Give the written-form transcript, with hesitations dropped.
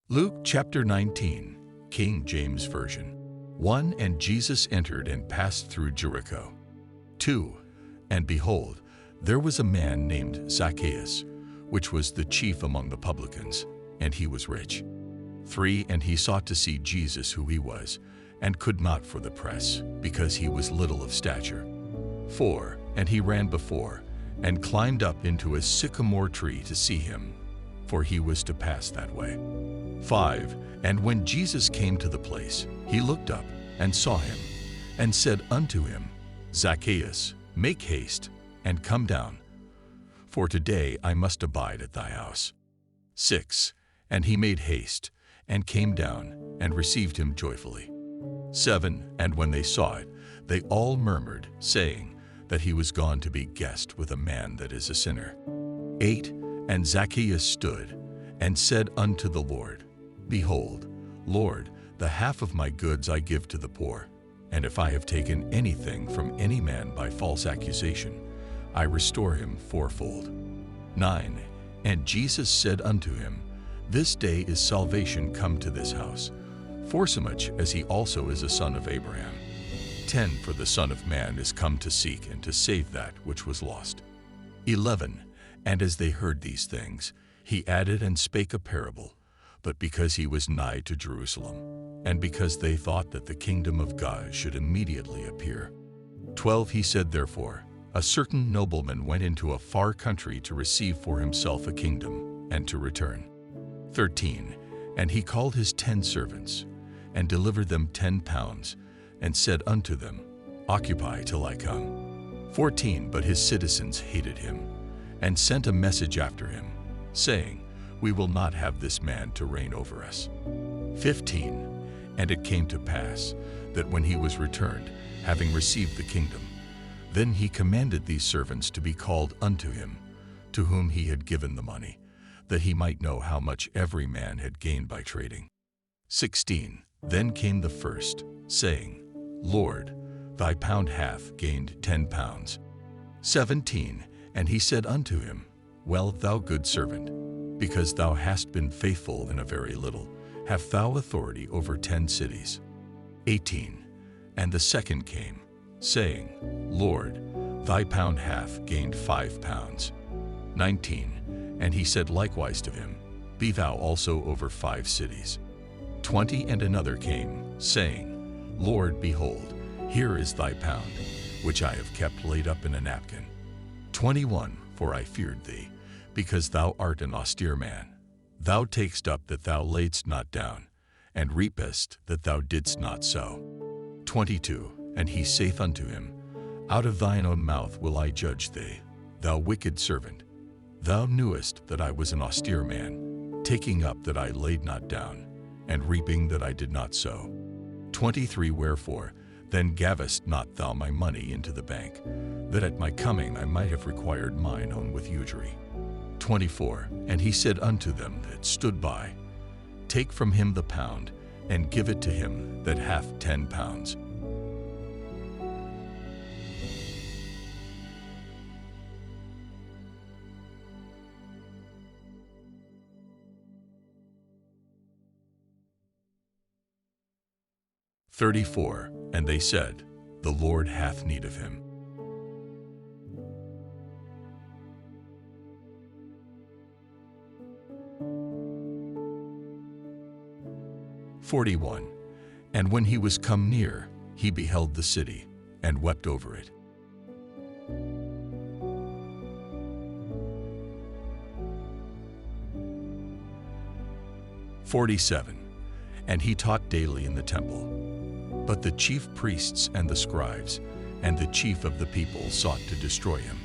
Luke chapter 19, King James Version. 1. And Jesus entered and passed through Jericho. 2. And behold, there was a man named Zacchaeus, which was the chief among the publicans, and he was rich. 3. And he sought to see Jesus who he was, and could not for the press, because he was little of stature. 4. And he ran before, and climbed up into a sycamore tree to see him, for he was to pass that way. 5. And when Jesus came to the place, he looked up and saw him, and said unto him, Zacchaeus, make haste, and come down, for today I must abide at thy house. 6. And he made haste, and came down, and received him joyfully. 7. And when they saw it, they all murmured, saying, that he was gone to be guest with a man that is a sinner. 8. And Zacchaeus stood, and said unto the Lord, Behold, Lord, the half of my goods I give to the poor, and if I have taken anything from any man by false accusation, I restore him fourfold. 9. And Jesus said unto him, This day is salvation come to this house, forsomuch as he also is a son of Abraham. 10. For the Son of Man is come to seek and to save that which was lost. 11. And as they heard these things, he added and spake a parable, but because he was nigh to Jerusalem, and because they thought that the kingdom of God should immediately appear. 12. He said therefore, A certain nobleman went into a far country to receive for himself a kingdom, and to return. 13. And he called his 10 servants, and delivered them 10 pounds, and said unto them, Occupy till I come. 14. But his citizens hated him, and sent a message after him, saying, We will not have this man to reign over us. 15. And it came to pass, that when he was returned, having received the kingdom, then he commanded these servants to be called unto him, to whom he had given the money, that he might know how much every man had gained by trading. 16. Then came the first, saying, Lord, thy pound hath gained 10 pounds. 17. And he said unto him, Well, thou good servant, because thou hast been faithful in a very little, have thou authority over 10 cities. 18. And the second came, saying, Lord, thy pound hath gained 5 pounds. 19. And he said likewise to him, Be thou also over 5 cities. 20. And another came, saying, Lord, behold, here is thy pound, which I have kept laid up in a napkin. 21. For I feared thee, because thou art an austere man. Thou takest up that thou laidst not down, and reapest that thou didst not sow. 22. And he saith unto him, Out of thine own mouth will I judge thee, thou wicked servant. Thou knewest that I was an austere man, taking up that I laid not down, and reaping that I did not sow. 23. Wherefore, then gavest not thou my money into the bank, that at my coming I might have required mine own with usury. 24. And he said unto them that stood by, Take from him the pound, and give it to him that hath 10 pounds. (34) And they said, The Lord hath need of him. (41) And when he was come near, he beheld the city, and wept over it. (47) And he taught daily in the temple. But the chief priests and the scribes and the chief of the people sought to destroy him,